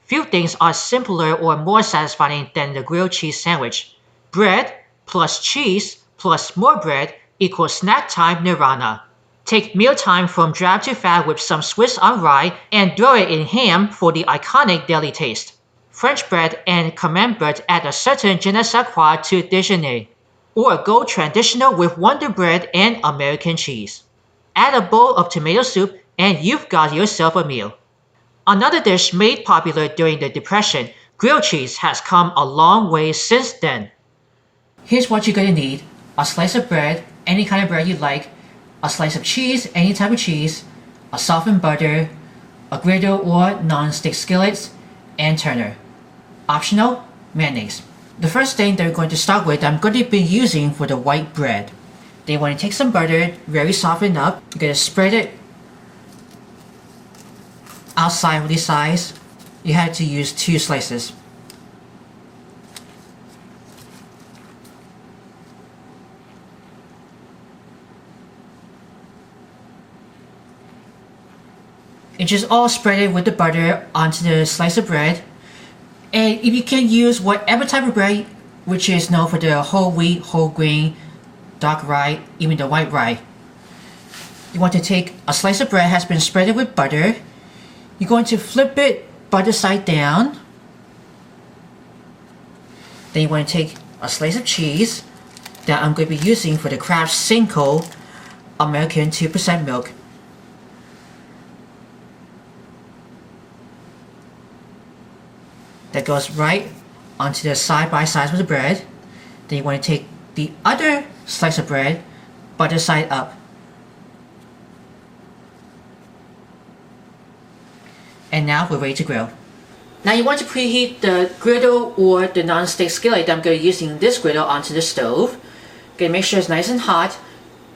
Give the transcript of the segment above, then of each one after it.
Few things are simpler or more satisfying than the grilled cheese sandwich. Bread plus cheese plus more bread equals snack time nirvana. Take mealtime from drab to fat with some Swiss on rye and throw it in ham for the iconic deli taste. French bread and camembert add a certain je-ne-sais-quoi to déjeuner. Or go traditional with Wonder Bread and American cheese. Add a bowl of tomato soup and you've got yourself a meal. Another dish made popular during the Depression, grilled cheese has come a long way since then. Here's what you're going to need. A slice of bread, any kind of bread you like, a slice of cheese, any type of cheese, a softened butter, a griddle or non-stick skillets, and turner. Optional, mayonnaise. The first thing that we're going to start with, I'm going to be using for the white bread. Then you want to take some butter, very softened up. You're going to spread it outside of the sides. You have to use 2 slices. And just all spread it with the butter onto the slice of bread. And if you can use whatever type of bread, which is known for the whole wheat, whole grain, dark rye, even the white rye. You want to take a slice of bread has been spread with butter. You're going to flip it butter side down. Then you want to take a slice of cheese that I'm going to be using for the Kraft Cinco American 2% milk. That goes right onto the side by sides of the bread. Then you want to take the other slice of bread, butter side up. And now we're ready to grill. Now you want to preheat the griddle or the non-stick skillet that I'm going to be using this griddle onto the stove. Okay, make sure it's nice and hot.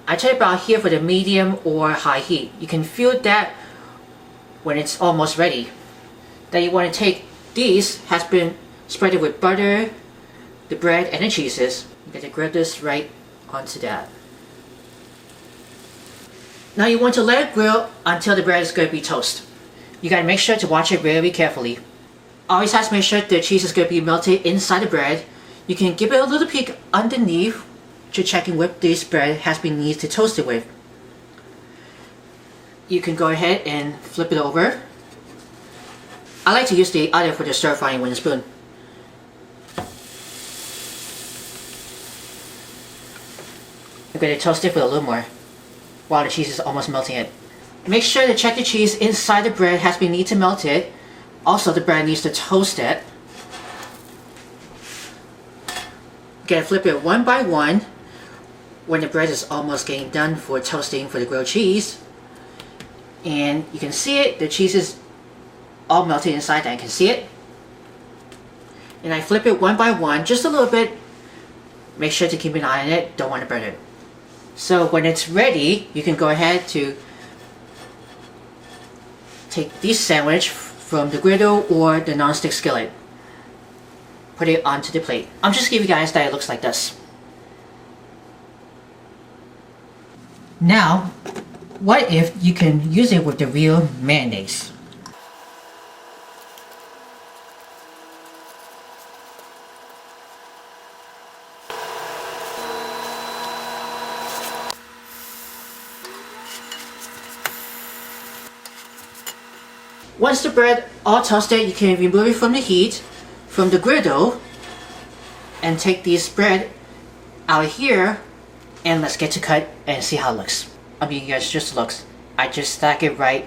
I tell you about here for the medium or high heat. You can feel that when it's almost ready. Then you want to take these has been spread with butter, the bread, and the cheeses. You got to grab this right onto that. Now you want to let it grill until the bread is going to be toast. You got to make sure to watch it very carefully. Always have to make sure the cheese is going to be melted inside the bread. You can give it a little peek underneath to checking what this bread has been needed to toast it with. You can go ahead and flip it over. I like to use the other for the stir frying wooden spoon. I'm going to toast it for a little more while the cheese is almost melting it. Make sure to check the cheese inside the bread has been need to melt it. Also, the bread needs to toast it. You gotta flip it one by one when the bread is almost getting done for toasting for the grilled cheese. And you can see it, the cheese is all melted inside, I can see it. And I flip it one by one, just a little bit. Make sure to keep an eye on it, don't want to burn it. So when it's ready, you can go ahead to take this sandwich from the griddle or the non-stick skillet. Put it onto the plate. I'm just giving you guys that it looks like this. Now, what if you can use it with the real mayonnaise? Once the bread all toasted, you can remove it from the heat, from the griddle, and take this bread out of here, and let's get to cut and see how it looks. I mean, guys, just looks. I just stack it right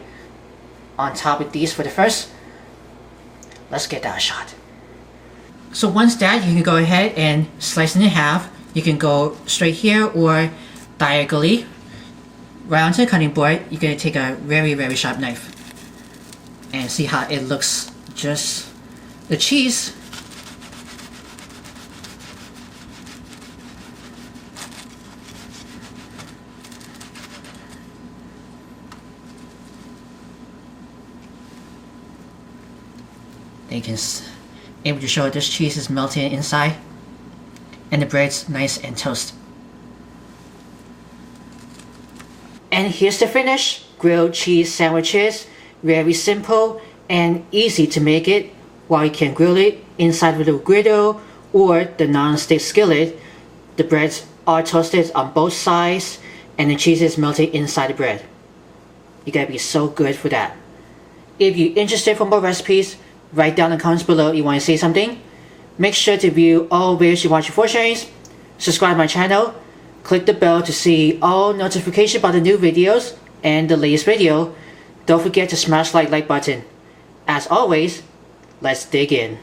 on top of these for the first. Let's get that shot. So once that, you can go ahead and slice it in half. You can go straight here or diagonally. Right onto the cutting board, you're going to take a very sharp knife and see how it looks. Just the cheese. Then you can able to show this cheese is melting inside and the bread's nice and toast. And here's the finish. Grilled cheese sandwiches. Very simple and easy to make it. while you can grill it inside of the griddle or the non-stick skillet. The breads are toasted on both sides and the cheese is melted inside the bread. You gotta be so good for that. If you're interested for more recipes, write down in the comments below if you want to say something. Make sure to view all videos you watch before sharing. Subscribe to my channel. Click the bell to see all notifications about the new videos and the latest video. Don't forget to smash the like button. As always, let's dig in.